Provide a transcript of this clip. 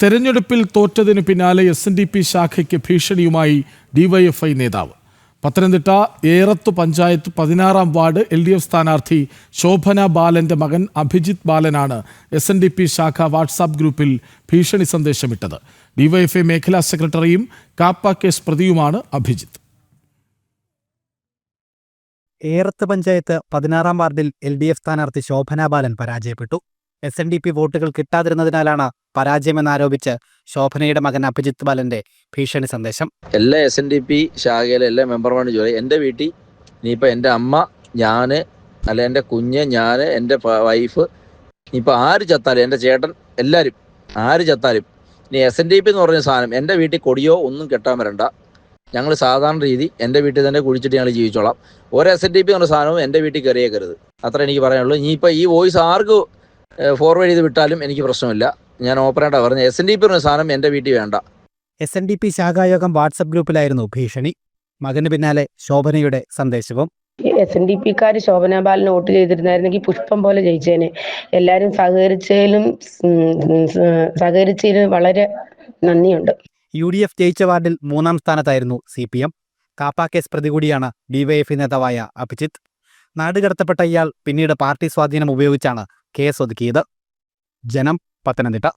തെരഞ്ഞെടുപ്പിൽ തോറ്റതിനു പിന്നാലെ SNDP ശാഖയ്ക്ക് ഭീഷണിയുമായി DYFI നേതാവ്. പത്തനംതിട്ട ഏറത്ത് പഞ്ചായത്ത് 16-ാം വാർഡ് LDF സ്ഥാനാർത്ഥി ശോഭന ബാലന്റെ മകൻ അഭിജിത്ത് ബാലനാണ് SNDP ശാഖ വാട്സാപ്പ് ഗ്രൂപ്പിൽ ഭീഷണി സന്ദേശമിട്ടത്. ഡിവൈഎഫ്ഐ മേഖലാ സെക്രട്ടറിയും കാപ്പ കേസ് പ്രതിയുമാണ് അഭിജിത്ത്. ഏറത്ത് പഞ്ചായത്ത് 16-ാം വാർഡിൽ LDF സ്ഥാനാർത്ഥി ശോഭന ബാലൻ പരാജയപ്പെട്ടു. SNDP വോട്ടുകൾ കിട്ടാതിരുന്നതിനാലാണ് പരാജയമെന്നാരോപിച്ച് ശോഭനയുടെ മകൻ അഭിജിത്ത് ബാലന്റെ ഭീഷണി സന്ദേശം. എല്ലാ SNDP ശാഖയിലെ എല്ലാ മെമ്പർമാരും ജോലി എൻ്റെ വീട്ടിൽ ഇനിയിപ്പോൾ എൻ്റെ അമ്മ, ഞാൻ, അല്ല എൻ്റെ കുഞ്ഞ്, ഞാൻ, എൻ്റെ വൈഫ്, ഇനിയിപ്പോൾ ആര് ചത്താലും, എൻ്റെ ചേട്ടൻ, എല്ലാവരും ആര് ചത്താലും ഇനി SNDP എന്ന് പറഞ്ഞ സാധനം എൻ്റെ വീട്ടിൽ കൊടിയോ ഒന്നും കെട്ടാൻ വരണ്ട. ഞങ്ങൾ സാധാരണ രീതി എൻ്റെ വീട്ടിൽ തന്നെ കുഴിച്ചിട്ട് ഞങ്ങൾ ജീവിച്ചോളാം. ഒരു SNDP എന്ന് പറഞ്ഞ സാധനവും എൻ്റെ വീട്ടിൽ കയറിയേക്കരുത്. അത്ര എനിക്ക് പറയാനുള്ളൂ. ഇനിയിപ്പോൾ ഈ വോയിസ് ആർക്ക് ഫോർവേഡ് ചെയ്ത് വിട്ടാലും എനിക്ക് പ്രശ്നമില്ല. ഞാൻ ഓപ്പറേറ്റാണ് പറഞ്ഞത്. SNDP എന്ന സാധനം എൻ്റെ വീട്ടിൽ വേണ്ട. SNDP ശാഖായോഗം വാട്സപ്പ് ഗ്രൂപ്പിലായിരുന്നു ഭീഷണി. മകന് പിന്നാലെ ശോഭനയുടെ സന്ദേശവും. SNDP-ക്കാർ ശോഭന ബാലന് വോട്ട് ചെയ്തിരുന്നായിരുന്നെങ്കിൽ പുഷ്പം പോലെ ജയിച്ചേനെ. എല്ലാവരും സഹകരിച്ചതിന് വളരെ നന്ദിയുണ്ട്. UDF ജയിച്ച വാർഡിൽ 3-ാം സ്ഥാനത്തായിരുന്നു CPM. കാപ്പ കേസ് പ്രതി കൂടിയാണ് DYFI നേതാവായ അഭിജിത്ത്. നാടുകടത്തപ്പെട്ട ഇയാൾ പിന്നീട് പാർട്ടി സ്വാധീനം ഉപയോഗിച്ചാണ് കേസ് ഒതുക്കിയത്. ജനം, പത്തനംതിട്ട.